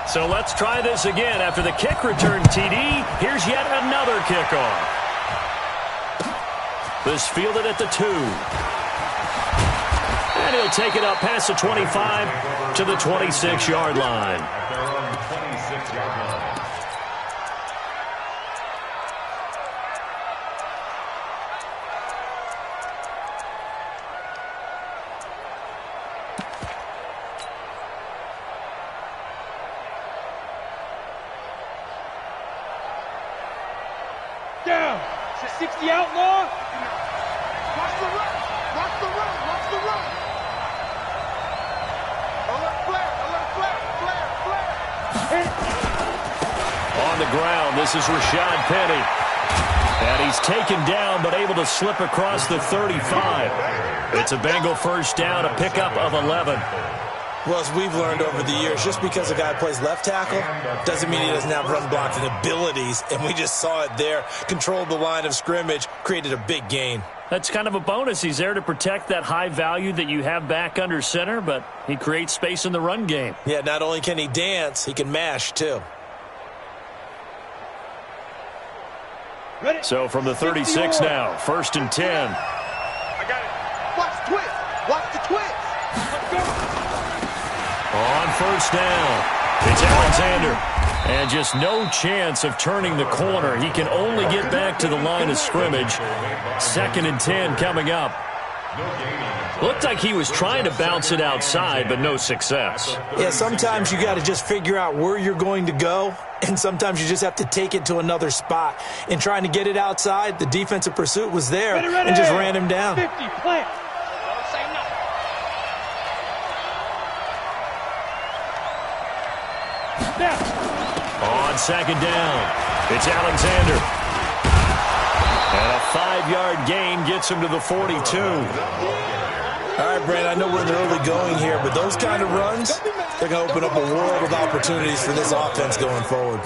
So let's try this again. After the kick return TD, here's yet another kickoff. This fielded at the 2. And he'll take it up past the 25 to the 26-yard line. Down. It's a 60 outlaw. Watch the run. Watch the run. Watch the run. Alert flare. Alert flare. Flare. Flare. On the ground, this is Rashad Penny. And he's taken down but able to slip across the 35. It's a Bengal first down, a pickup of 11. Well, as we've learned over the years, just because a guy plays left tackle doesn't mean he doesn't have run blocking abilities. And we just saw it there. Controlled the line of scrimmage, created a big gain. That's kind of a bonus. He's there to protect that high value that you have back under center, but he creates space in the run game. Yeah, not only can he dance, he can mash too. Ready. So from the 36 now, 1st and 10. I got it. Watch the twist. Watch the twist. Let's go. On first down, it's Alexander. And just no chance of turning the corner. He can only get back to the line of scrimmage. 2nd and 10 coming up. Looked like he was trying to bounce it outside, but no success. Yeah, sometimes you got to just figure out where you're going to go, and sometimes you just have to take it to another spot. In trying to get it outside, the defensive pursuit was there and just ran him down. 50, plant. On 2nd down, it's Alexander. And a 5-yard gain gets him to the 42. All right, Brandon, I know we're in the early going here, but those kind of runs, they're going to open up a world of opportunities for this offense going forward.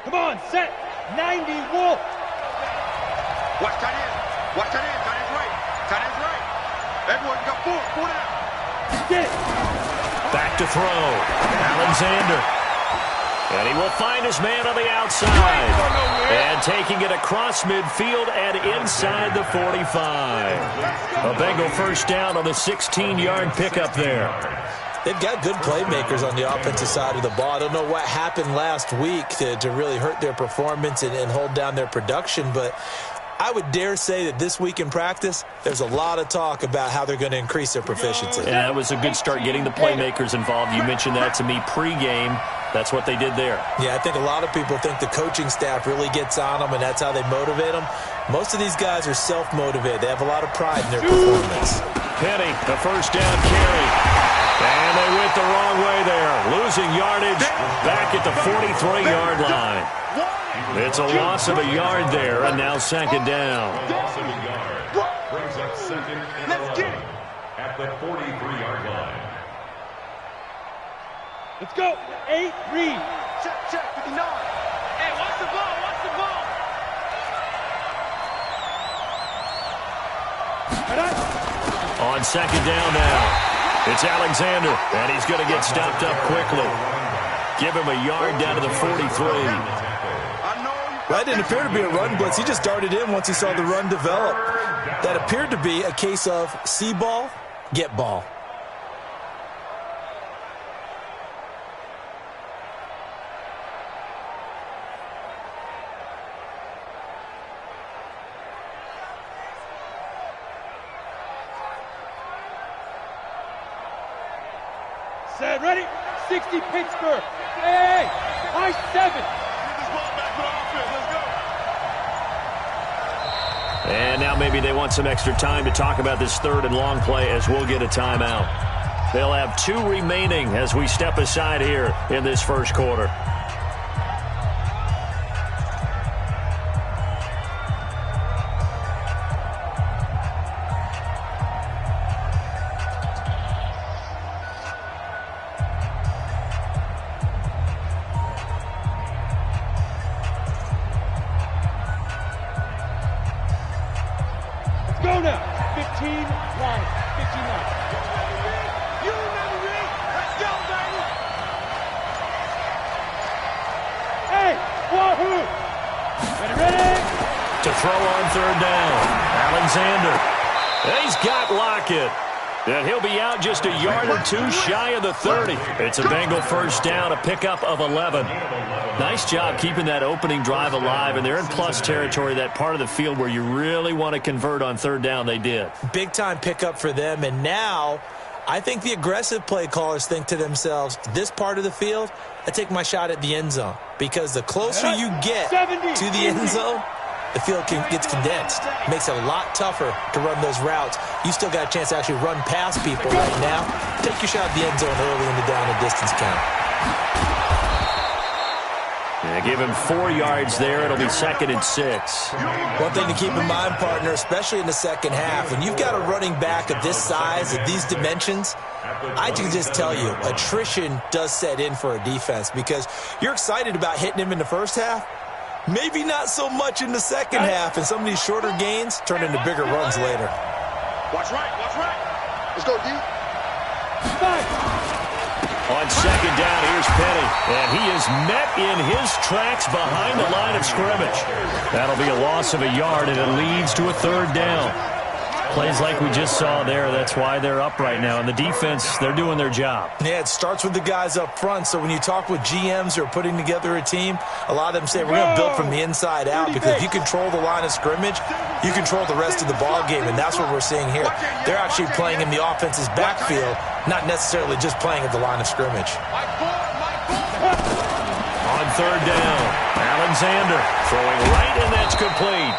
Come on, set. 90, Wolf. Watch tight end. Watch tight end. Tight end's right. Tight end's right. Edward, got 4. 4 down. Get it. Back to throw. Alexander. And he will find his man on the outside. And taking it across midfield and inside the 45. A Bengal first down on the 16-yard pickup there. They've got good playmakers on the offensive side of the ball. I don't know what happened last week to really hurt their performance and hold down their production, but I would dare say that this week in practice, there's a lot of talk about how they're going to increase their proficiency. Yeah, it was a good start getting the playmakers involved. You mentioned that to me pregame. That's what they did there. Yeah, I think a lot of people think the coaching staff really gets on them, and that's how they motivate them. Most of these guys are self-motivated. They have a lot of pride in their performance. Penny, the first down carry. And they went the wrong way there. Losing yardage back at the 43-yard line. It's a loss of a yard there, and now 2nd down. Loss of a yard brings up 2nd and 11 at the 43-yard line. Let's go. 8, read. Check. 59. Hey, watch the ball. Watch the ball. On 2nd down now. It's Alexander, and he's going to get stopped up quickly. Give him a yard down to the 43. That didn't appear to be a run blitz. He just darted in once he saw the run develop. That appeared to be a case of see ball, get ball. Set, ready. 60, Pittsburgh. Hey, high 7. Get this ball back for the offense. Let's go. And now maybe they want some extra time to talk about this 3rd and long play as we'll get a timeout. They'll have 2 remaining as we step aside here in this first quarter. throw on third down. Alexander. And he's got Lockett. And he'll be out just a yard or two shy of the 30. It's a Bengal first down, a pickup of 11. Nice job keeping that opening drive alive, and they're in plus territory, that part of the field where you really want to convert on third down. They did. Big-time pickup for them, and now I think the aggressive play callers think to themselves, this part of the field, I take my shot at the end zone, because the closer you get to the end zone, the field gets condensed. It makes it a lot tougher to run those routes. You still got a chance to actually run past people right now. Take your shot at the end zone early in the down and distance count. Yeah, give him 4 yards there. It'll be 2nd and 6. One thing to keep in mind, partner, especially in the second half, when you've got a running back of this size, of these dimensions, I can just tell you, attrition does set in for a defense, because you're excited about hitting him in the first half. Maybe not so much in the second half, and some of these shorter gains turn into bigger runs later. Watch right, watch right. Let's go, D. On second down, here's Penny. And he is met in his tracks behind the line of scrimmage. That'll be a loss of a yard, and it leads to a third down. Plays like we just saw there, that's why they're up right now. And the defense, they're doing their job. Yeah, it starts with the guys up front. So when you talk with GMs who are putting together a team, a lot of them say we're going to build from the inside out, because if you control the line of scrimmage, you control the rest of the ball game, and that's what we're seeing here. They're actually playing in the offense's backfield, not necessarily just playing at the line of scrimmage. On third down, Alexander throwing right, and that's complete.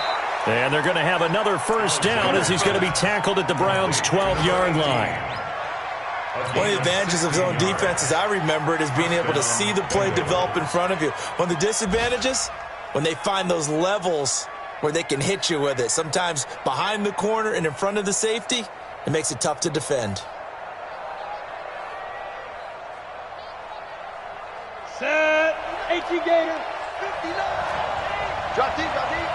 And they're going to have another first down as he's going to be tackled at the Browns' 12-yard line. One of the advantages of zone defense, as I remember it, is being able to see the play develop in front of you. One of the disadvantages, when they find those levels where they can hit you with it, sometimes behind the corner and in front of the safety, it makes it tough to defend. Set. 18 Gator. 59. Drop deep, drop deep.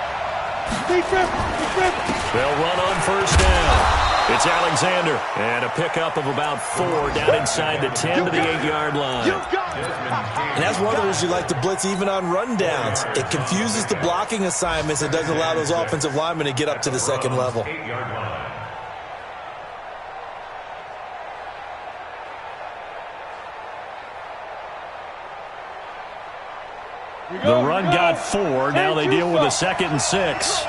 They'll run on first down. It's Alexander, and a pickup of about 4 down inside the 10 to the 8-yard line. And that's one of the reasons you like to blitz even on rundowns. It confuses the blocking assignments and doesn't allow those offensive linemen to get up to the second level. The run got 4. Now they deal with a 2nd and 6.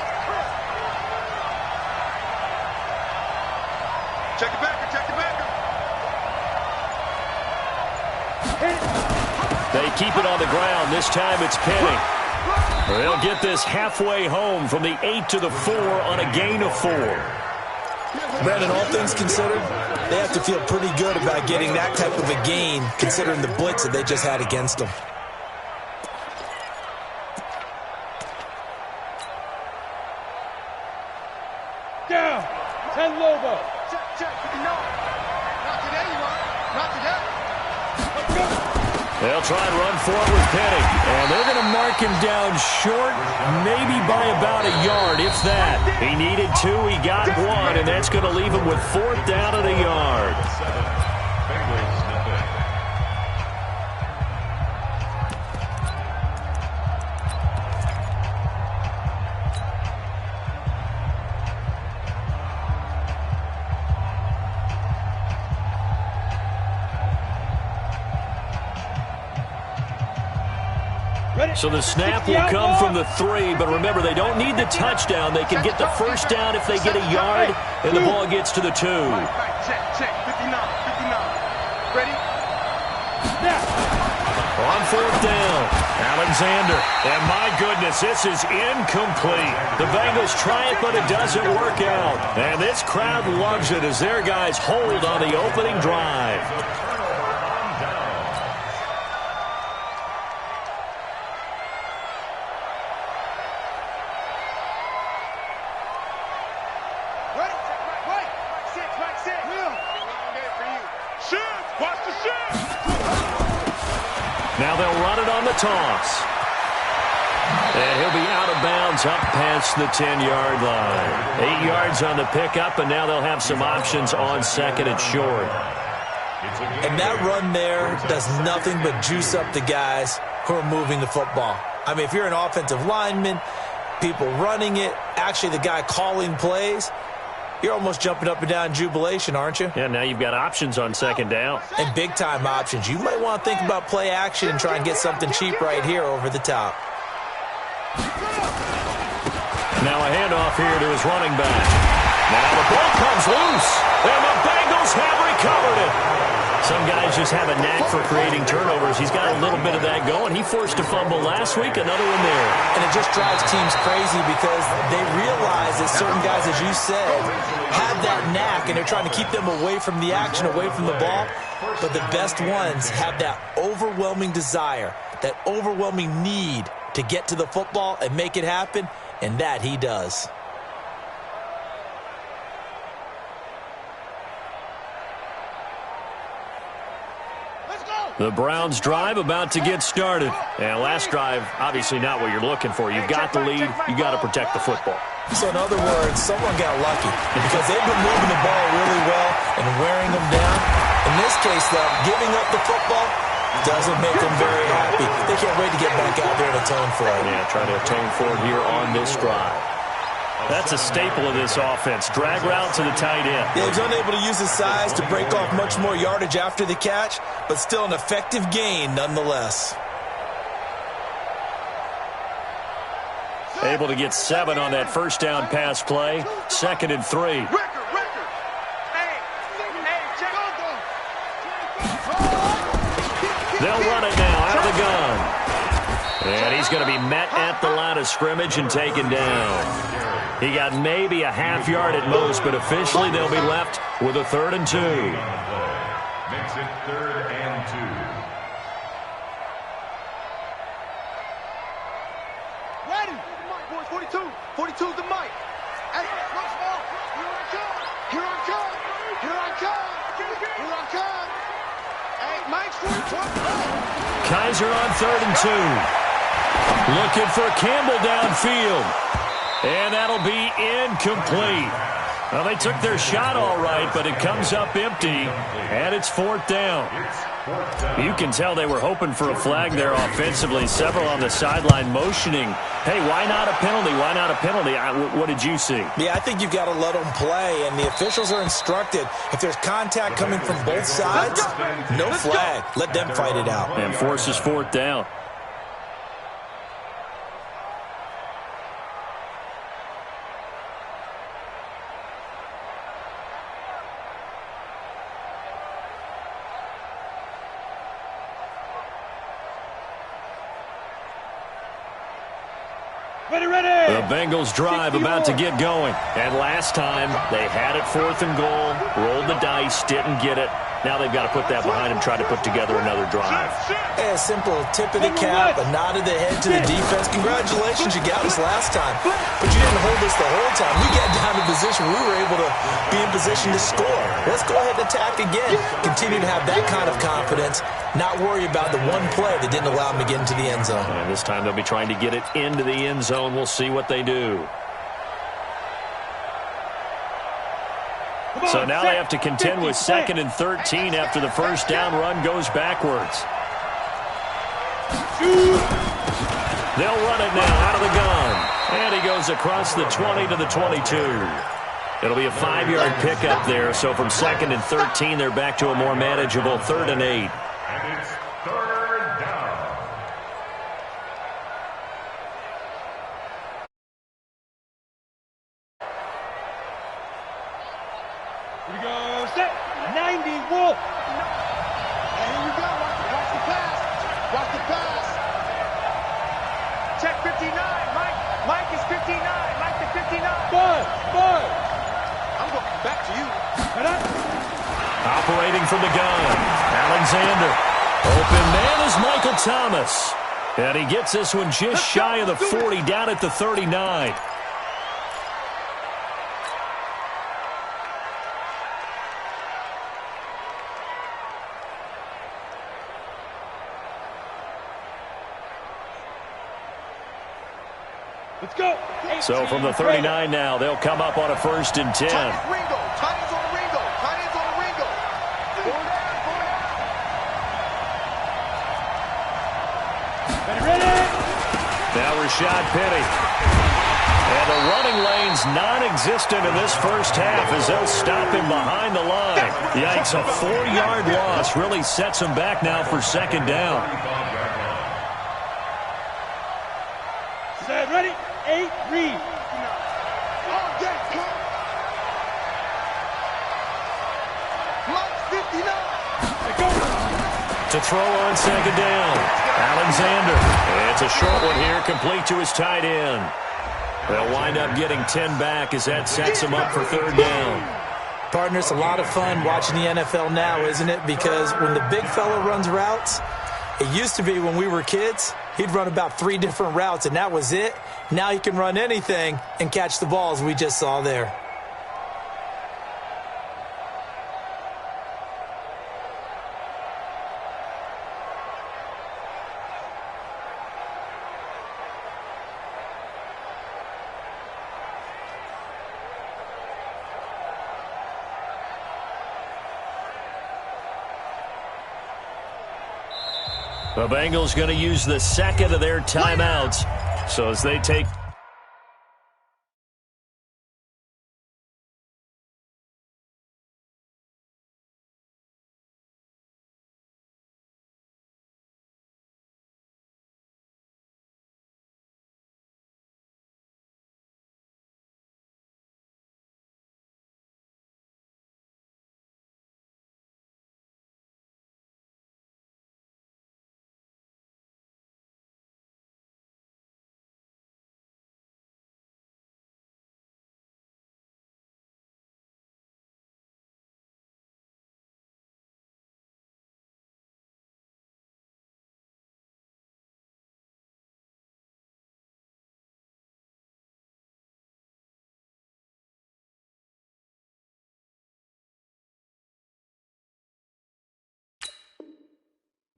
Check the backer, check the backer. They keep it on the ground. This time it's Penny. They'll get this halfway home from the 8 to the 4 on a gain of 4. Brandon, all things considered, they have to feel pretty good about getting that type of a gain, considering the blitz that they just had against them. Down. 10 Lobo. Check, no. Not today, you are. Not today. Let's go. They'll try and run for it with Penny. And they're going to mark him down short, maybe by about a yard, if that. He needed 2, he got 1, and that's going to leave him with 4th down and a yard. So the snap will come from the 3, but remember, they don't need the touchdown. They can get the first down if they get a yard, and the ball gets to the 2. Check. 59. Ready? On 4th down, Alexander. And my goodness, this is incomplete. The Bengals try it, but it doesn't work out. And this crowd loves it as their guys hold on the opening drive. Now they'll run it on the toss. And he'll be out of bounds up past the 10-yard line. 8 yards on the pickup, and now they'll have some options on 2nd and short. And that run there does nothing but juice up the guys who are moving the football. I mean, if you're an offensive lineman, people running it, actually the guy calling plays, you're almost jumping up and down in jubilation, aren't you? Yeah, now you've got options on second down. And big-time options. You might want to think about play action and try and get something cheap right here over the top. Now a handoff here to his running back. Now the ball comes loose, and the Bengals have recovered it. Some guys just have a knack for creating turnovers. He's got a little bit of that going. He forced a fumble last week, another one there. And it just drives teams crazy because they realize that certain guys, as you said, have that knack, and they're trying to keep them away from the action, away from the ball. But the best ones have that overwhelming desire, that overwhelming need to get to the football and make it happen, and that he does. The Browns drive about to get started. And last drive, obviously not what you're looking for. You've got the lead. You've got to protect the football. So in other words, someone got lucky because they've been moving the ball really well and wearing them down. In this case, though, giving up the football doesn't make them very happy. They can't wait to get back out there and atone for it. Yeah, try to atone for it here on this drive. That's a staple of this offense. Drag route to the tight end. Yeah, he's unable to use his size to break off much more yardage after the catch, but still an effective gain nonetheless. Able to get 7 on that first down pass play. 2nd and 3. They'll run it now out of the gun. And he's going to be met at the line of scrimmage and taken down. He got maybe a half yard at most, but officially they'll be left with a 3rd and 2. Makes it 3rd and 2. Ready. 42. 42's the mic. Hey, no small. Here I come. Here I come. Here I come. Here I come. Hey, Mike's 42. Kaiser on 3rd and 2. Looking for Campbell downfield. And that'll be incomplete. Well, they took their shot all right, but it comes up empty, and it's 4th down. You can tell they were hoping for a flag there offensively. Several on the sideline motioning, hey, why not a penalty? Why not a penalty? What did you see? Yeah, I think you've got to let them play, and the officials are instructed. If there's contact coming from both sides, no flag. Let them fight it out. And forces 4th down. The Bengals drive about to get going. And last time, they had it 4th and goal, rolled the dice, didn't get it. Now they've got to put that behind them, try to put together another drive. A simple tip of the cap, a nod of the head to the defense. Congratulations, you got us last time. But you didn't hold us the whole time. We got down to position. We were able to be in position to score. Let's go ahead and attack again. Continue to have that kind of confidence. Not worry about the one play that didn't allow them to get into the end zone. And this time they'll be trying to get it into the end zone. We'll see what they do. So now they have to contend with 2nd and 13 after the first down run goes backwards. They'll run it now out of the gun. And he goes across the 20 to the 22. It'll be a 5-yard pickup there. So from 2nd and 13, they're back to a more manageable 3rd and 8. And it's 3rd down. Here we go. Set. 90 Wolf. Hey, here we go. Watch the pass. Watch the pass. Check 59. Mike is 59. Mike to 59. Bud. I'm going back to you. Operating from the gun, Alexander. Open man is Michael Thomas. And he gets this one just shy of the 40, down at the 39. Let's go. So from the 39 now, they'll come up on a 1st and 10. Ringo. Tight ends on Ringo. Tight ends on Ringo. Ready. Now Rashad Penny. And the running lane's non-existent in this first half as they'll stop him behind the line. Yikes, a 4-yard loss really sets him back now for second down. Set, ready, 8, read. To throw on second down, Alexander. It's a short one here, complete to his tight end. They'll wind up getting 10 back as that sets him up for third down. Partner, it's a lot of fun watching the NFL now, isn't it? Because when the big fella runs routes, it used to be when we were kids, he'd run about 3 different routes, and that was it. Now he can run anything and catch the balls we just saw there. The Bengals going to use the second of their timeouts. So as they take...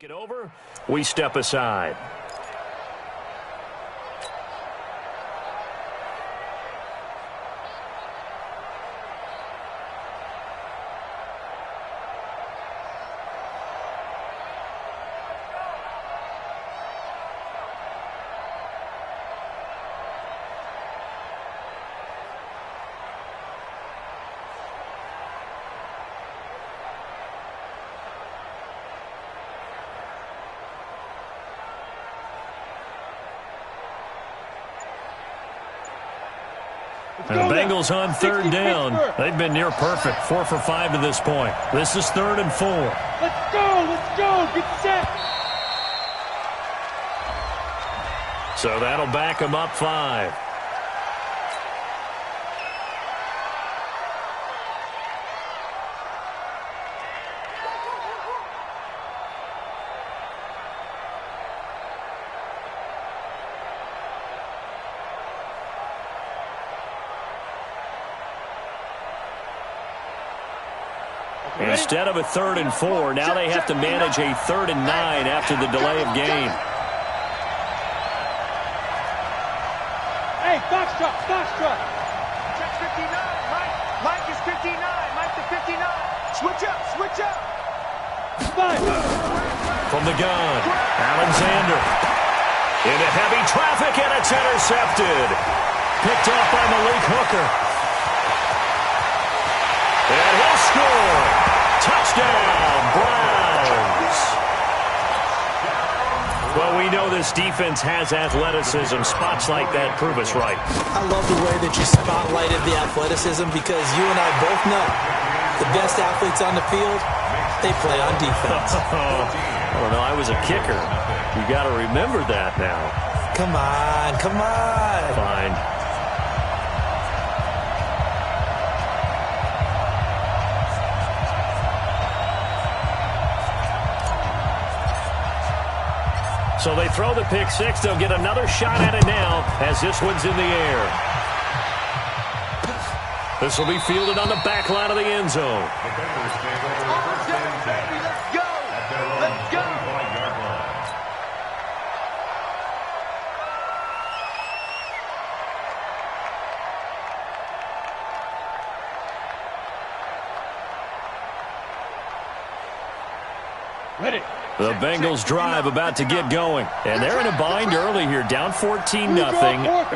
Get over, we step aside. And the Bengals on third down. They've been near perfect. 4 for 5 to this point. This is 3rd and 4. Let's go, get set. So that'll back them up 5. Instead of a 3rd and 4, now they have to manage a 3rd and 9 after the delay of game. Hey, foxtrot. Check 59, Mike is 59, Mike to 59. Switch up. 5. From the gun, Alexander. Into heavy traffic, and it's intercepted. Picked off by Malik Hooker. And he'll score. Touchdown, Browns. Well, we know this defense has athleticism. Spots like that prove us right. I love the way that you spotlighted the athleticism because you and I both know the best athletes on the field, they play on defense. I don't know. I was a kicker. You got to remember that now. Come on. Fine. So they throw the pick six. They'll get another shot at it now as this one's in the air. This will be fielded on the back line of the end zone. Let's go. Ready. The Bengals drive about to get going. And they're in a bind early here, down 14-0.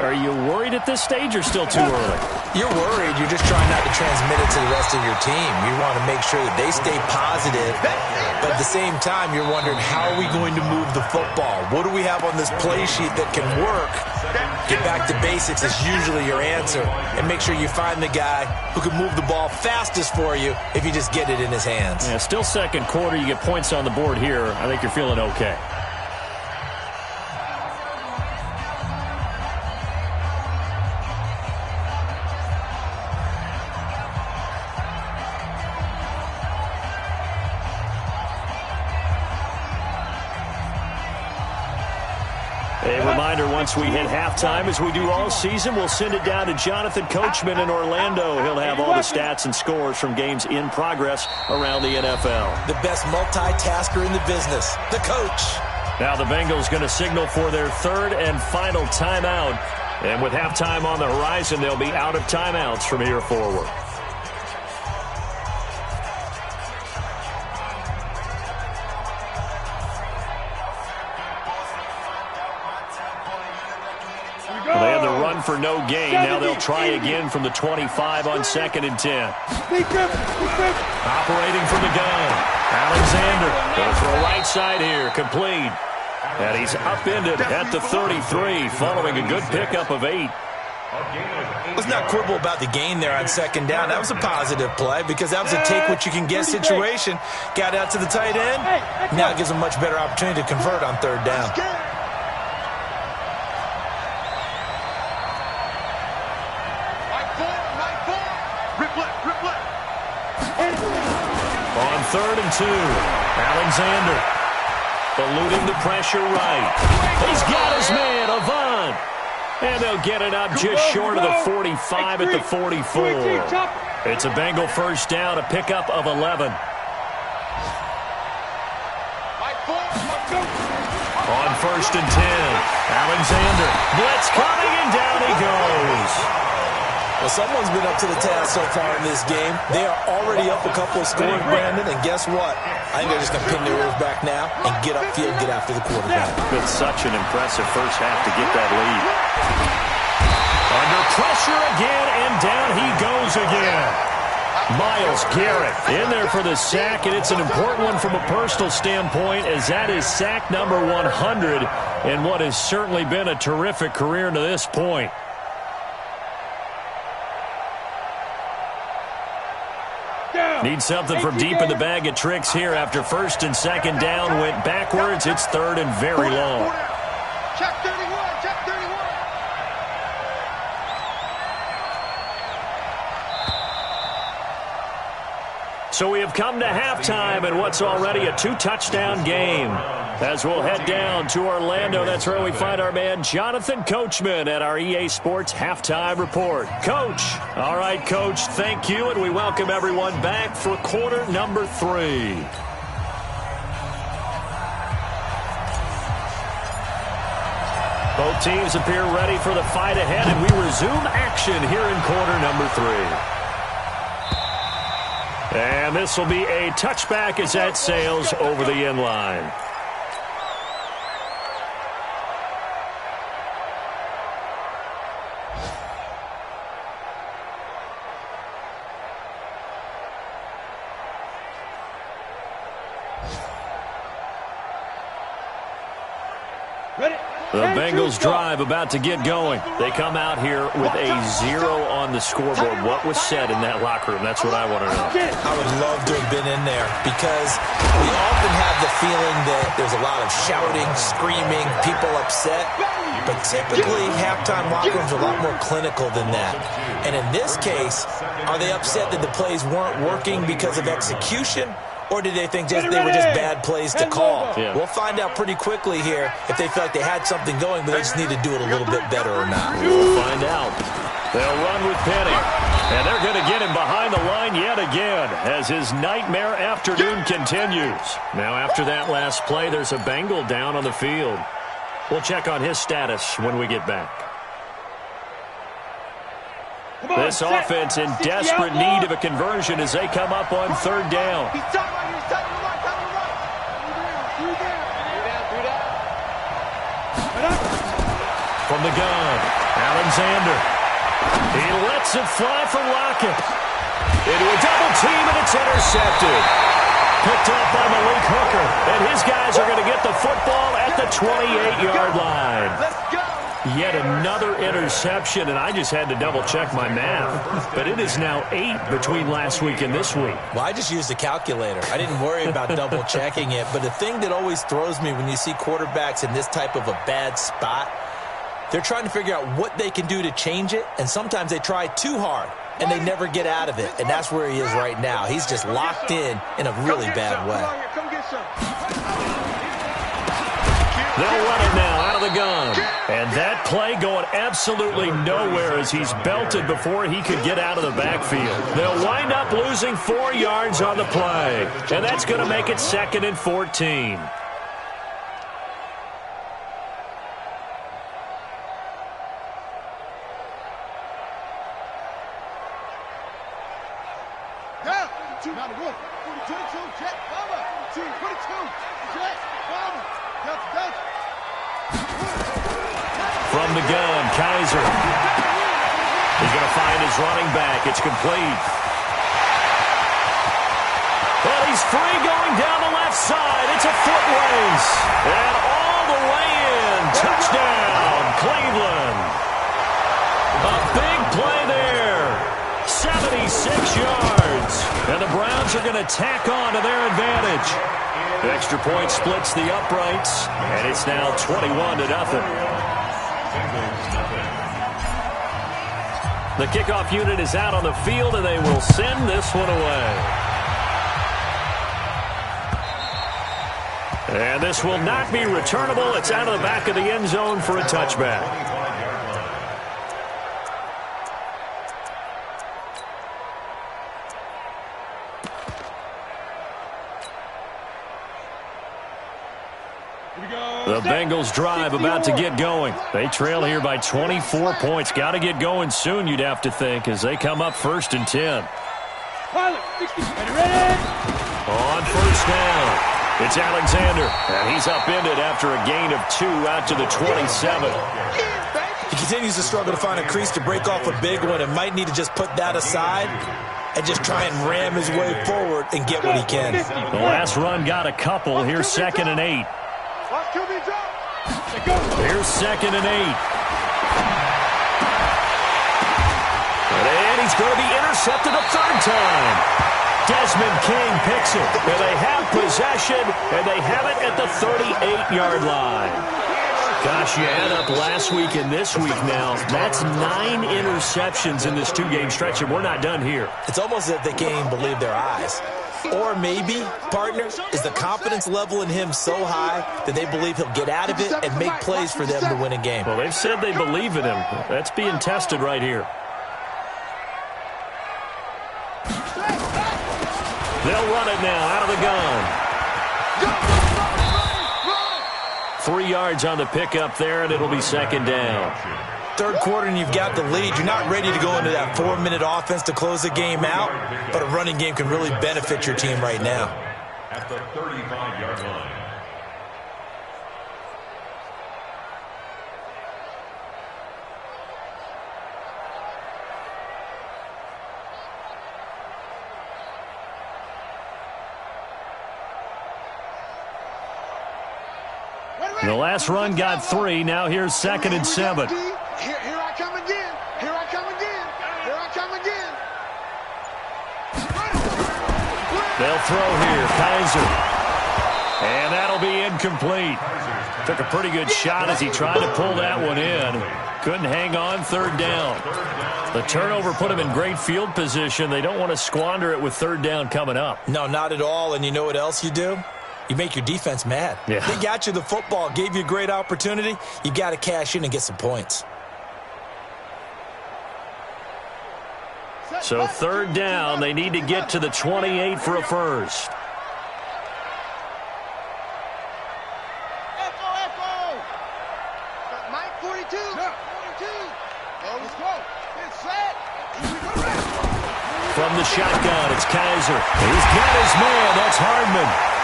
Are you worried at this stage or still too early? You're worried. You're just trying not to transmit it to the rest of your team. You want to make sure that they stay positive. But at the same time, you're wondering, how are we going to move the football? What do we have on this play sheet that can work? Get back to basics is usually your answer. And make sure you find the guy who can move the ball fastest for you if you just get it in his hands. Yeah, still second quarter. You get points on the board here. I think you're feeling okay. A reminder, once we hit halftime, as we do all season, we'll send it down to Jonathan Coachman in Orlando. He'll have all the stats and scores from games in progress around the NFL. The best multitasker in the business, the coach. Now the Bengals going to signal for their third and final timeout. And with halftime on the horizon, they'll be out of timeouts from here forward. They had the run for no gain. Now they'll try again from the 25 on 2nd and 10. Operating from the gun. Alexander goes for a right side here. Complete. And he's upended at the 33 following a good pickup of 8. Let's not quibble about the gain there on 2nd down. That was a positive play because that was a take-what-you-can-get situation. Got out to the tight end. Now it gives them much better opportunity to convert on 3rd down. On 3rd and 2, Alexander eluding the pressure right. He's got his man, Avant. And they'll get it up just short of the 45 at the 44. It's a Bengal first down, a pickup of 11. On 1st and 10, Alexander. Blitz coming, and down he goes. Well, someone's been up to the task so far in this game. They are already up a couple of scores, Brandon, and guess what? I think they're just going to pin their ears back now and get upfield, get after the quarterback. Been such an impressive first half to get that lead. Under pressure again, and down he goes again. Myles Garrett in there for the sack, and it's an important one from a personal standpoint, as that is sack number 100 in what has certainly been a terrific career to this point. Need something from deep in the bag of tricks here after 1st and 2nd down went backwards. It's 3rd and very long. Check 31, check 31. So we have come to halftime in what's already a 2-touchdown game. As we'll head down to Orlando, that's where we find our man Jonathan Coachman at our EA Sports Halftime Report. Coach. All right, Coach, thank you, and we welcome everyone back for quarter number 3. Both teams appear ready for the fight ahead, and we resume action here in quarter number 3. And this will be a touchback as that sails over the end line. The Bengals drive about to get going. They come out here with a 0 on the scoreboard. What was said in that locker room? That's what I want to know. I would love to have been in there because we often have the feeling that there's a lot of shouting, screaming, people upset. But typically, halftime locker rooms are a lot more clinical than that. And in this case, are they upset that the plays weren't working because of execution? Or did they think they were just bad plays to call? Yeah. We'll find out pretty quickly here if they feel like they had something going, but they just need to do it a little bit better or not. We'll find out. They'll run with Penny. And they're going to get him behind the line yet again as his nightmare afternoon continues. Now, after that last play, there's a Bengal down on the field. We'll check on his status when we get back. This offense in desperate need of a conversion as they come up on 3rd down. From the gun, Alexander. He lets it fly for Lockett. Into a double team, and it's intercepted. Picked up by Malik Hooker. And his guys are going to get the football at the 28-yard line. Let's go. Yet another interception, and I just had to double-check my math. But it is now 8 between last week and this week. Well, I just used a calculator. I didn't worry about double-checking it. But the thing that always throws me when you see quarterbacks in this type of a bad spot, they're trying to figure out what they can do to change it, and sometimes they try too hard, and they never get out of it. And that's where he is right now. He's just locked in a really bad way. They'll run it now out of the gun. And that play going absolutely nowhere as he's belted before he could get out of the backfield. They'll wind up losing 4 yards on the play. And that's going to make it 2nd and 14. From the gun, Kaiser. He's going to find his running back. It's complete. Well, he's free going down the left side. It's a foot race. And all the way in. Touchdown, Cleveland. A big play there. 76 yards. And the Browns are going to tack on to their advantage. The extra point splits the uprights, and it's now 21-0. The kickoff unit is out on the field, and they will send this one away. And this will not be returnable. It's out of the back of the end zone for a touchback. The Bengals drive about to get going. They trail here by 24 points. Got to get going soon, you'd have to think, as they come up 1st and 10. On 1st down, it's Alexander, and he's upended after a gain of 2 out to the 27. He continues to struggle to find a crease to break off a big one and might need to just put that aside and just try and ram his way forward and get what he can. The last run got a couple. Here's 2nd and 8. Here's 2nd and 8. And he's going to be intercepted a 3rd time. Desmond King picks it. And they have possession, and they have it at the 38-yard line. Gosh, you add up last week and this week now. That's 9 interceptions in this 2-game stretch, and we're not done here. It's almost as if they can't even believe their eyes. Or maybe, partner, is the confidence level in him so high that they believe he'll get out of it and make plays for them to win a game. Well, they've said they believe in him. That's being tested right here. They'll run it now out of the gun. 3 yards on the pickup there, and it'll be 2nd down. 3rd quarter and you've got the lead. You're not ready to go into that 4-minute offense to close the game out, but a running game can really benefit your team right now. At the 35-yard line. The last run got 3. Now here's 2nd and 7. Here I come again. Here I come again. Here I come again. They'll throw here. Kaiser. And that'll be incomplete. Took a pretty good shot as he tried to pull that one in. Couldn't hang on 3rd down. The turnover put him in great field position. They don't want to squander it with 3rd down coming up. No, not at all. And you know what else you do? You make your defense mad. Yeah. They got you the football, gave you a great opportunity. You got to cash in and get some points. So 3rd down, they need to get to the 28 for a first. Echo. Mike 42. 42. Oh, let's go. It's set. From the shotgun, it's Kaiser. He's got his man. That's Hardman.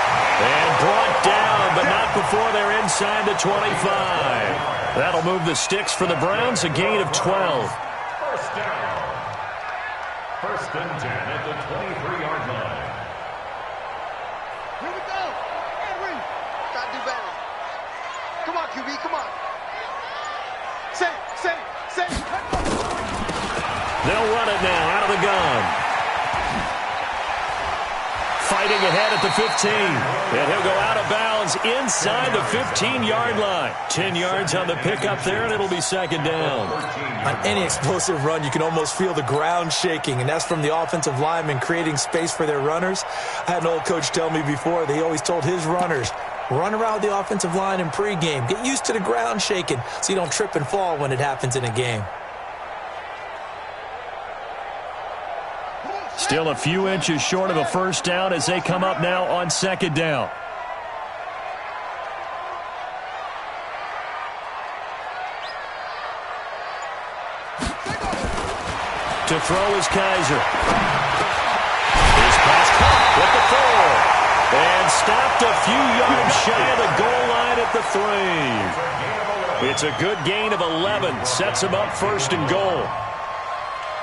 And brought down, but not before they're inside the 25. That'll move the sticks for the Browns, a gain of 12. First down. First and 10 at the 23-yard line. Here we go. Henry. Gotta do better. Come on, QB, come on. Say. They'll run it now out of the gun. Fighting ahead at the 15. And he'll go out of bounds inside the 15-yard line. 10 yards on the pickup there, and it'll be second down. On any explosive run, you can almost feel the ground shaking, and that's from the offensive linemen creating space for their runners. I had an old coach tell me before that he always told his runners, run around the offensive line in pregame. Get used to the ground shaking so you don't trip and fall when it happens in a game. Still a few inches short of a first down as they come up now on second down. To throw is Kaiser. His pass caught with the 4. And stopped a few yards shy of the goal line at the 3. It's a good gain of 11. Sets him up first and goal.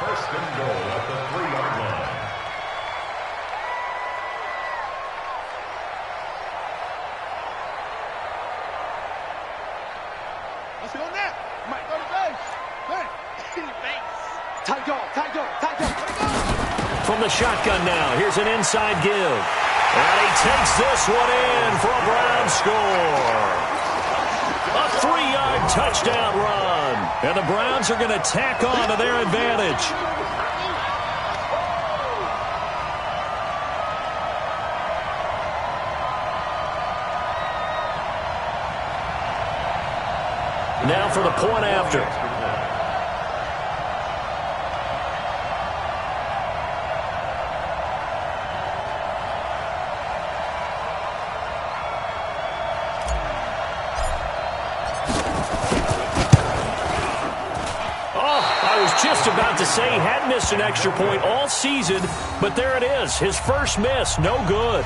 First and goal at the 3-yard line. Let's go now. Mike, go to base. In the base. Tight dog. From the shotgun now, here's an inside give. And he takes this one in for a Brown score. A 3-yard touchdown run. And the Browns are going to tack on to their advantage. Now for the point after. Just about to say he hadn't missed an extra point all season, but there it is. His first miss, no good.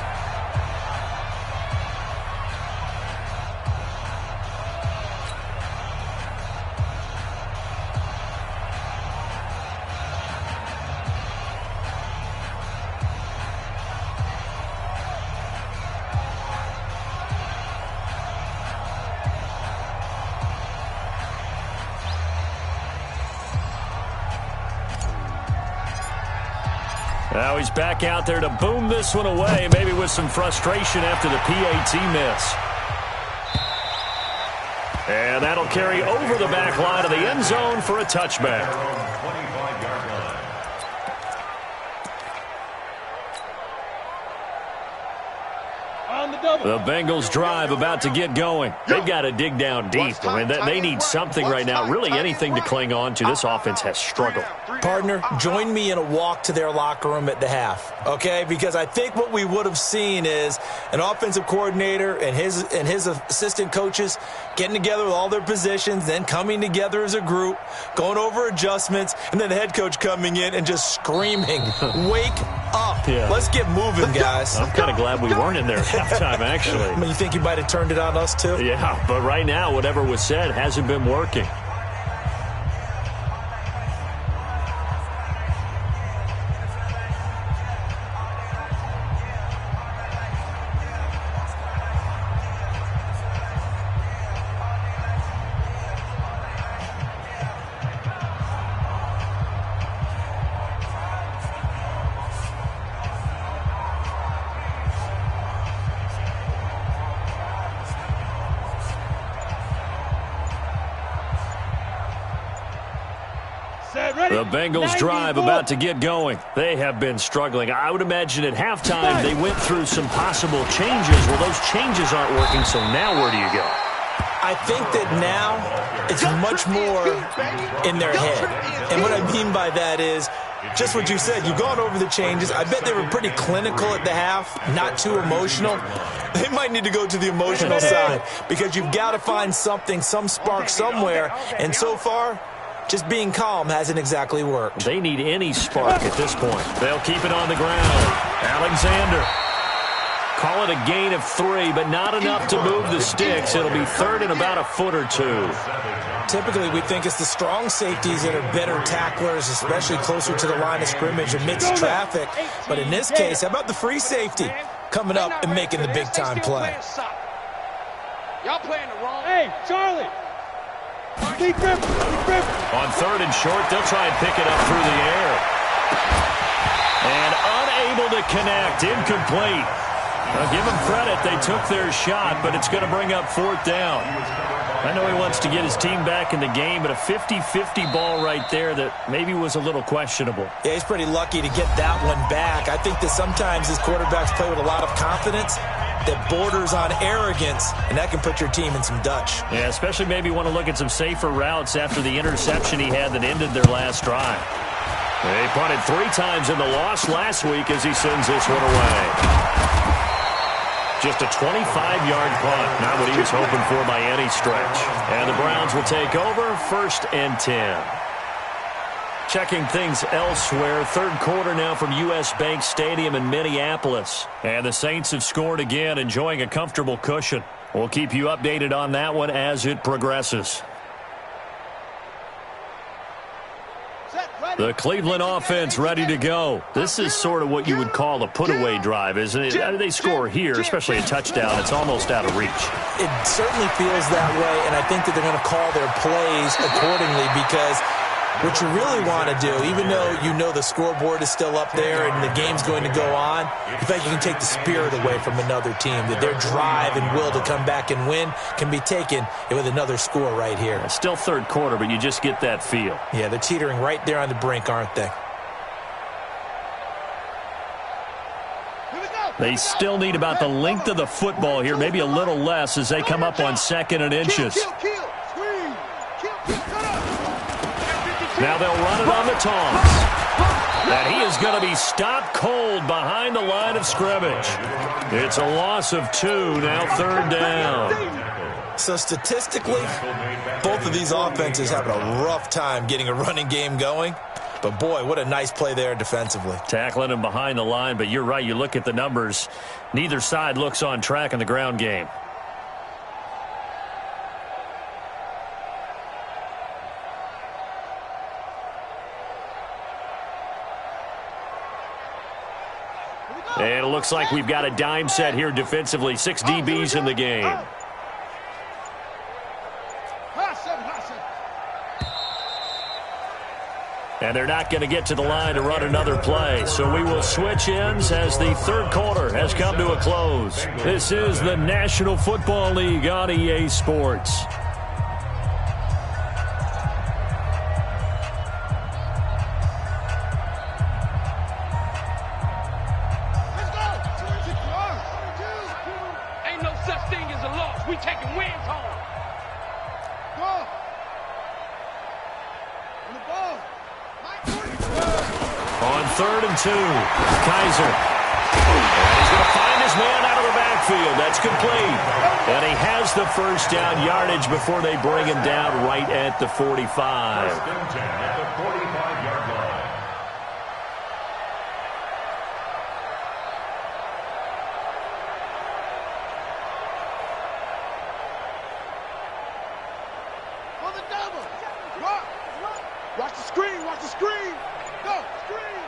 Now he's back out there to boom this one away, maybe with some frustration after the PAT miss. And that'll carry over the back line of the end zone for a touchback. 25-yard line. On the double. The Bengals drive about to get going. They've got to dig down deep. I mean, they need something right now, really anything to cling on to. This offense has struggled. Partner, join me in a walk to their locker room at the half, okay? Because I think what we would have seen is an offensive coordinator and his assistant coaches getting together with all their positions, then coming together as a group, going over adjustments, and then the head coach coming in and just screaming, wake up. Yeah. Let's get moving, guys. I'm kind of glad we weren't in there at halftime, actually. I mean, you think you might have turned it on us, too? Yeah, but right now, whatever was said hasn't been working. The Bengals drive about to get going. They have been struggling. I would imagine at halftime they went through some possible changes. Well, those changes aren't working, so now where do you go? I think that now it's much more in their head. And what I mean by that is just what you said. You've gone over the changes. I bet they were pretty clinical at the half, not too emotional. They might need to go to the emotional side because you've got to find something, some spark somewhere. And so far, just being calm hasn't exactly worked. They need any spark at this point. They'll keep it on the ground. Alexander. Call it a gain of 3, but not enough to move the sticks. It'll be third and about a foot or two. Typically, we think it's the strong safeties that are better tacklers, especially closer to the line of scrimmage amidst traffic. But in this case, how about the free safety coming up and making the big-time play? Y'all playing the wrong. Hey, Charlie. Keep grip. On third and short, they'll try and pick it up through the air. And unable to connect, incomplete. Now, give them credit, they took their shot, but it's going to bring up fourth down. I know he wants to get his team back in the game, but a 50-50 ball right there that maybe was a little questionable. Yeah, he's pretty lucky to get that one back. I think that sometimes his quarterbacks play with a lot of confidence that borders on arrogance, and that can put your team in some Dutch. Yeah, especially maybe want to look at some safer routes after the interception he had that ended their last drive. They punted 3 times in the loss last week as he sends this one away. Just a 25-yard punt, not what he was hoping for by any stretch. And the Browns will take over, 1st and 10. Checking things elsewhere, third quarter now from U.S. Bank Stadium in Minneapolis. And the Saints have scored again, enjoying a comfortable cushion. We'll keep you updated on that one as it progresses. The Cleveland offense ready to go. This is sort of what you would call a put-away drive, isn't it? They score here, especially a touchdown. It's almost out of reach. It certainly feels that way, and I think that they're going to call their plays accordingly because what you really want to do, even though you know the scoreboard is still up there and the game's going to go on, you think you can take the spirit away from another team, that their drive and will to come back and win can be taken with another score right here. It's still third quarter, but you just get that feel. Yeah, they're teetering right there on the brink, aren't they? They still need about the length of the football here, maybe a little less as they come up on 2nd and inches. Now they'll run it on the taunts. And he is going to be stopped cold behind the line of scrimmage. It's a loss of 2, now 3rd down. So statistically, both of these offenses having a rough time getting a running game going. But boy, what a nice play there defensively. Tackling him behind the line, but you're right, you look at the numbers. Neither side looks on track in the ground game. And it looks like we've got a dime set here defensively. 6 DBs in the game. And they're not going to get to the line to run another play. So we will switch ends as the third quarter has come to a close. This is the National Football League on EA Sports. We taking wins home. Go. On the ball. On 3rd and 2, Kaiser. And he's going to find his man out of the backfield. That's complete. And he has the first down yardage before they bring him down right at the 45. 1st and 10 at the 45-yard line. Watch the screen, watch the screen. Go, screen.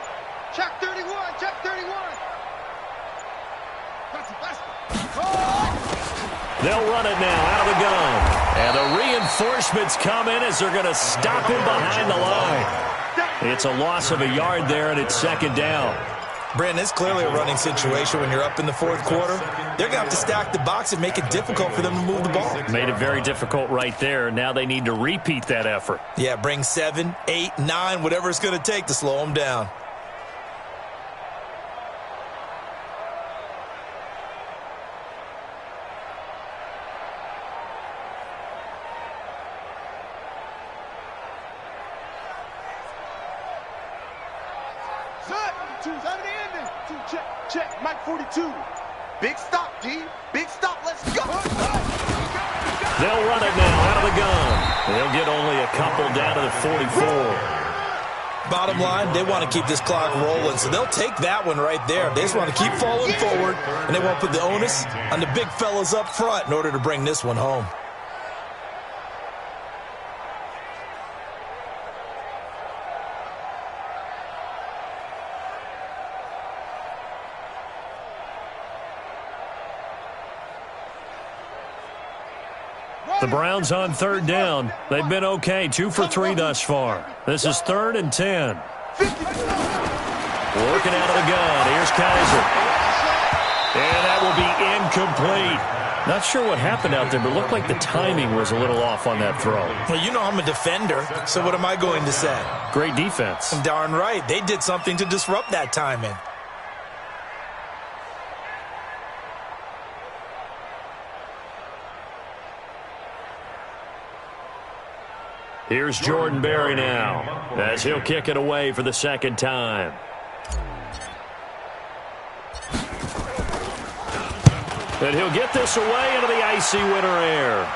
Check 31, check 31. That's They'll run it now out of the gun. And the reinforcements come in as they're going to stop him behind the line. It's a loss of a yard there, and it's 2nd down. Brandon, it's clearly a running situation when you're up in the 4th quarter. They're going to have to stack the box and make it difficult for them to move the ball. Made it very difficult right there. Now they need to repeat that effort. Yeah, bring 7, 8, 9, whatever it's going to take to slow them down. Check, Mike 42. Big stop, D. Big stop, let's go. They'll run it now out of the gun. They'll get only a couple down to the 44. Bottom line, they want to keep this clock rolling, so they'll take that one right there. They just want to keep falling forward, and they won't put the onus on the big fellas up front in order to bring this one home. The Browns on third down. They've been okay, 2 for 3 thus far. This is 3rd and 10. Working out of the gun. Here's Kaiser. And that will be incomplete. Not sure what happened out there, but it looked like the timing was a little off on that throw. Well, you know I'm a defender, so what am I going to say? Great defense. Darn right. They did something to disrupt that timing. Here's Jordan Berry now, as he'll kick it away for the second time. And he'll get this away into the icy winter air.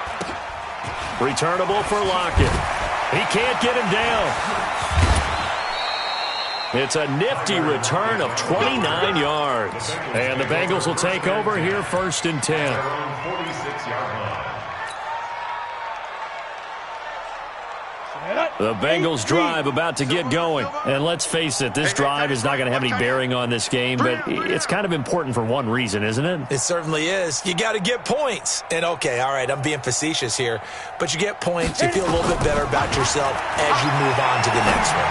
Returnable for Lockett. He can't get him down. It's a nifty return of 29 yards. And the Bengals will take over here, 1st and 10. 46-yard line. The Bengals drive about to get going. And let's face it, this drive is not going to have any bearing on this game, but it's kind of important for one reason, isn't it? It certainly is. You got to get points. And, okay, all right, I'm being facetious here, but you get points, you feel a little bit better about yourself as you move on to the next one.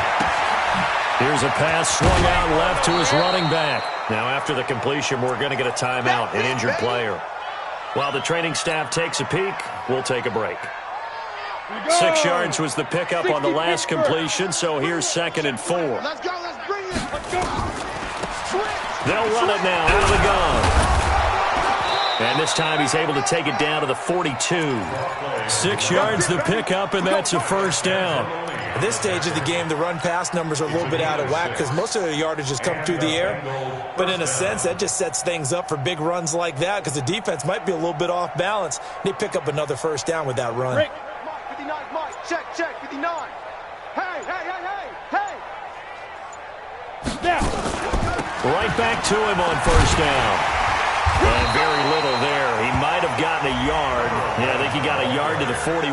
Here's a pass swung out left to his running back. Now, after the completion, we're going to get a timeout, an injured player. While the training staff takes a peek, we'll take a break. 6 yards was the pickup on the last completion, so here's 2nd and 4. Let's go, let's bring it. Let's go. They'll run it now out of the gun. And this time he's able to take it down to the 42. 6 yards the pickup, and that's a 1st down. At this stage of the game, the run-pass numbers are a little bit out of whack because most of the yardage has come through the air. But in a sense, that just sets things up for big runs like that because the defense might be a little bit off balance. They pick up another 1st down with that run. 59, Mike. Check, 59. Hey. Now. Right back to him on 1st down. And very little there. He might have gotten a yard. Yeah, I think he got a yard to the 41.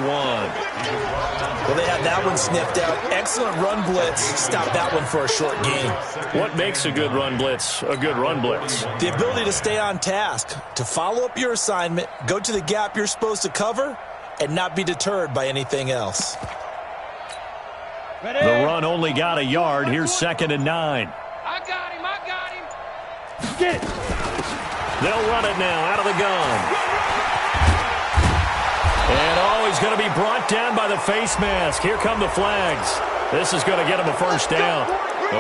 Well, they had that one sniffed out. Excellent run blitz. Stop that one for a short gain. What makes a good run blitz a good run blitz? The ability to stay on task, to follow up your assignment, go to the gap you're supposed to cover, and not be deterred by anything else. The run only got a yard. Here's 2nd and 9. I got him. Get it. They'll run it now out of the gun. And he's going to be brought down by the face mask. Here come the flags. This is going to get him a 1st down.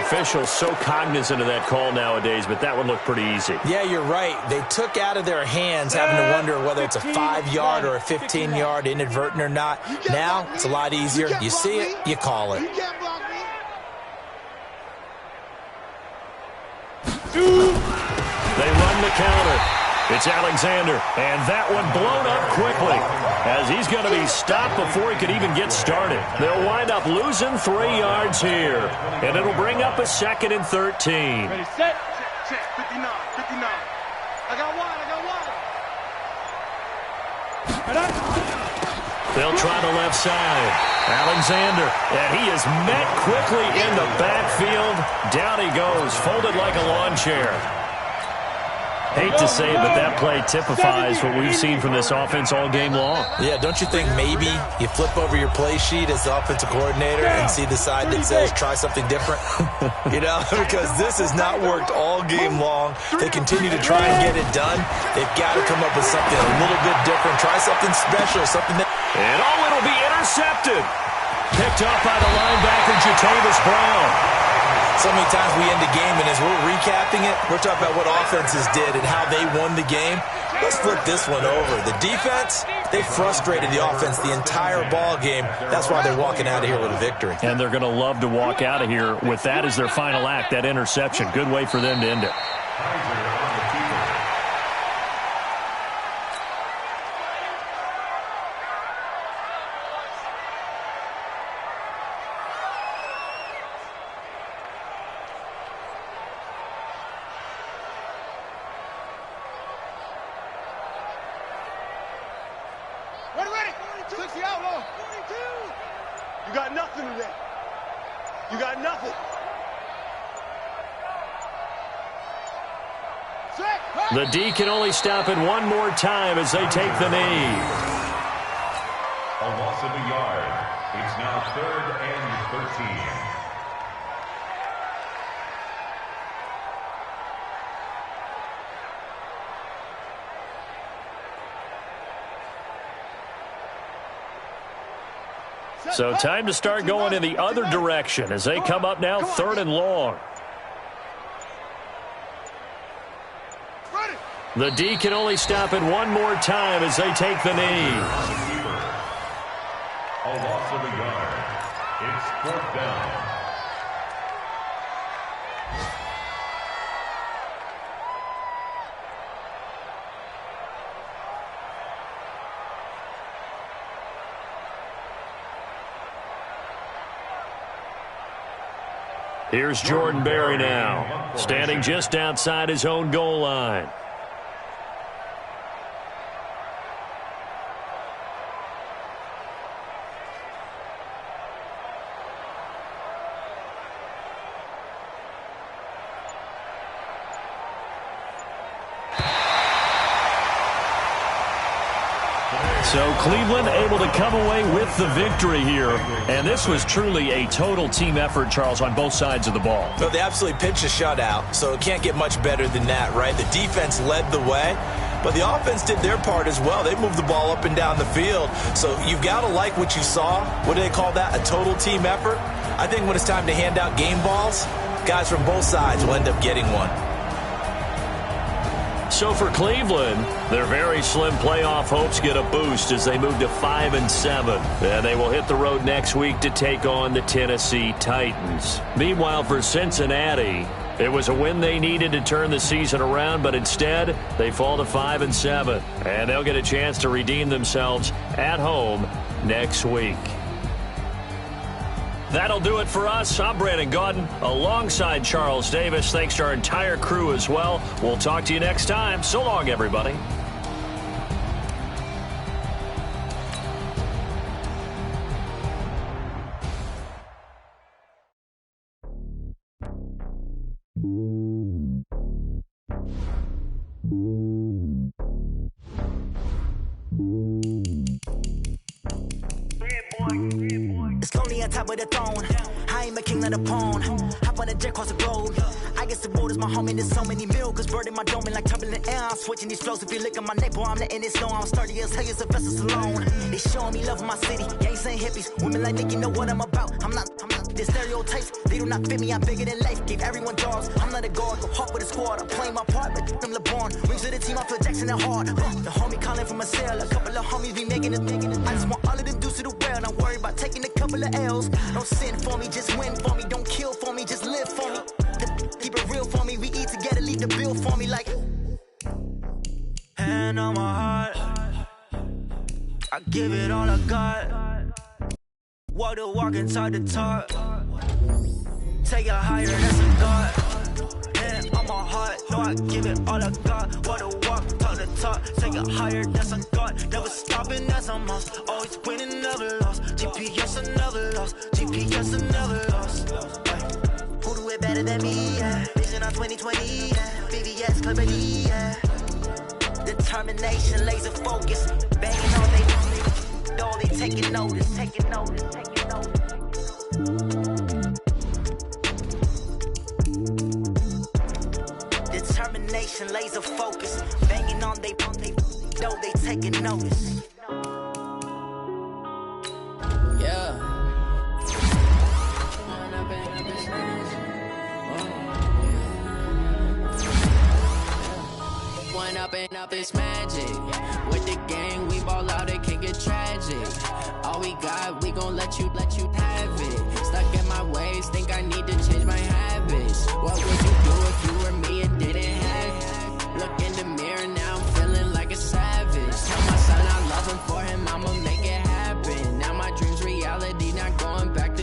Officials so cognizant of that call nowadays, but that one looked pretty easy. Yeah, you're right. They took out of their hands having to wonder whether it's a 5-yard or a 15-yard, inadvertent or not. Now, it's a lot easier. You see it, you call it. They run the counter. It's Alexander, and that one blown up quickly as he's going to be stopped before he could even get started. They'll wind up losing 3 yards here, and it'll bring up a 2nd and 13. Ready, set. Check, 59. I got one. They'll try the left side. Alexander, and he is met quickly in the backfield. Down he goes, folded like a lawn chair. Hate to say it, but that play typifies what we've seen from this offense all game long. Yeah, don't you think maybe you flip over your play sheet as the offensive coordinator and see the side that says try something different? You know, because this has not worked all game long. They continue to try and get it done. They've got to come up with something a little bit different. Try something special, something that... And it'll be intercepted. Picked up by the linebacker, Jatavis Brown. So many times we end the game, and as we're recapping it, we're talking about what offenses did and how they won the game. Let's flip this one over. The defense, they frustrated the offense the entire ball game. That's why they're walking out of here with a victory. And they're going to love to walk out of here with that as their final act, that interception. Good way for them to end it. Ready. 60 outlaw. 42. You got nothing today. You got nothing. The D can only stop it one more time as they take the knee. A loss of a yard. It's now 3rd and 13. So time to start going in the other direction as they come up now 3rd and long. The D can only stop it one more time as they take the knee. A loss of a yard. It's 4th down. Here's Jordan Berry now, standing just outside his own goal line. So Cleveland able to come away with the victory here. And this was truly a total team effort, Charles, on both sides of the ball. Well, they absolutely pitched a shutout, so it can't get much better than that, right? The defense led the way, but the offense did their part as well. They moved the ball up and down the field. So you've got to like what you saw. What do they call that? A total team effort? I think when it's time to hand out game balls, guys from both sides will end up getting one. So for Cleveland, their very slim playoff hopes get a boost as they move to 5-7. And they will hit the road next week to take on the Tennessee Titans. Meanwhile, for Cincinnati, it was a win they needed to turn the season around, but instead they fall to 5-7. And they'll get a chance to redeem themselves at home next week. That'll do it for us. I'm Brandon Gaudin alongside Charles Davis. Thanks to our entire crew as well. We'll talk to you next time. So long, everybody. It's lonely on top of the throne. I ain't a king of the pawn. Hop on a jet across the globe. I guess the road is my home and there's so many milk. Bird in my dome and like turbulent air. I'm switching these flows. If you look at my neck, boy, I'm letting it slow. I'm sturdy as hell as Sylvester Stallone. They showing me love in my city. Gangs and hippies. Women like Nick, you know what I'm about. I'm not the stereotypes. They do not fit me. I'm bigger than life. Gave everyone jobs. I'm not a guard. Go hard with a squad. I'm playing my part, but I'm LeBron. Rings to the team. I feel Jackson and hard. The homie calling from a cell. A couple of homies be making it. I just want all of them dudes to the well. Don't worry about taking a couple of L's. Don't sin for me, just win for me. Don't kill for me, just live for me. Keep it real for me. We eat together, leave the bill for me like. Hand on my heart, I give it all I got. Walk the walk and talk the talk. Take it higher, that's a God. Hand on my heart, no, I give it all I got. Walk the walk, talk the talk. Take it higher, that's a God. Never stopping, that's a must. Always winning, never lost. GPS, I never lost. GPS, I never lost. Who do it better than me? Yeah. Vision on 2020. Yeah. VVS, Cleverly. Yeah. Determination, laser focus. Banging all they taking notice. Taking notice. Taking notice. Determination, laser focus. Banging on they taking notice. Yeah. One up and up is magic. With the gang, we ball out, it can get tragic. All we got, we gon' let you have it. Stuck in my ways, think I need to change my habits. What would you do if you were me and didn't have it? Look in the mirror, now I'm feeling like a savage. Tell my son I love him, for him I'ma make it happen. Now my dream's reality, not going back to.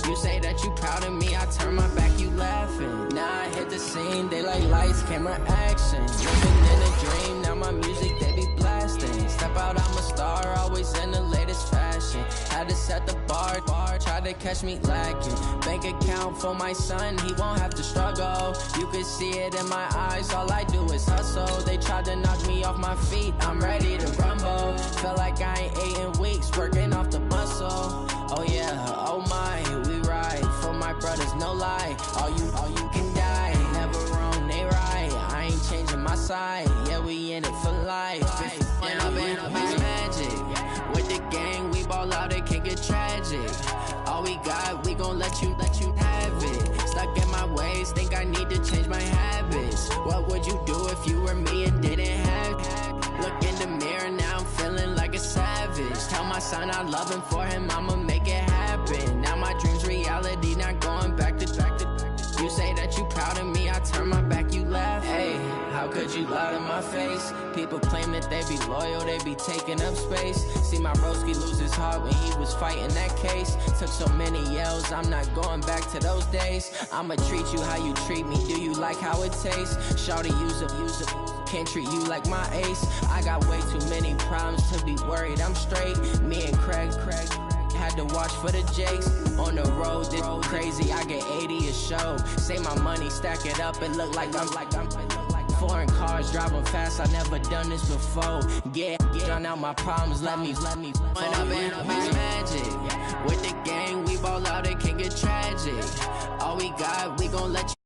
You say that you proud of me, I turn my back, you laughing. Now I hit the scene, they like lights, camera, action. Living in a dream, now my music, they be blasting. Step proud I'm a star, always in the latest fashion. Had to set the bar, tried to catch me lacking. Bank account for my son, he won't have to struggle. You can see it in my eyes, all I do is hustle. They tried to knock me off my feet, I'm ready to rumble. Feel like I ain't ate in weeks, working off the muscle. Oh yeah, oh my, we ride for my brothers, no lie. All you can die, never wrong, they right. I ain't changing my side, yeah, we in it for life. When I've been magic, with the gang, we ball out, it can get tragic. All we got, we gon' let you have it. Stuck in my ways, think I need to change my habits. What would you do if you were me and didn't have it? Look in the mirror, now I'm feeling like a savage. Tell my son I love him, for him I'ma make it happen. Now my dream's reality, not going back to. You say that you proud of me, I turn my back, you laugh. Hey, how could you lie to my face? People claim that they be loyal, they be taking up space. See my broski lose his heart when he was fighting that case. Took so many yells, I'm not going back to those days. I'ma treat you how you treat me, do you like how it tastes? Shawty, use it, can't treat you like my ace. I got way too many problems to be worried, I'm straight. Me and Craig had to watch for the Jakes. On the road, this crazy, I get 80 a show. Say my money, stack it up, it look like I'm foreign cars, driving fast, I never done this before. Get drown out my problems, let me When I've been magic, with the gang, we ball out, it can get tragic. All we got, we gon' let you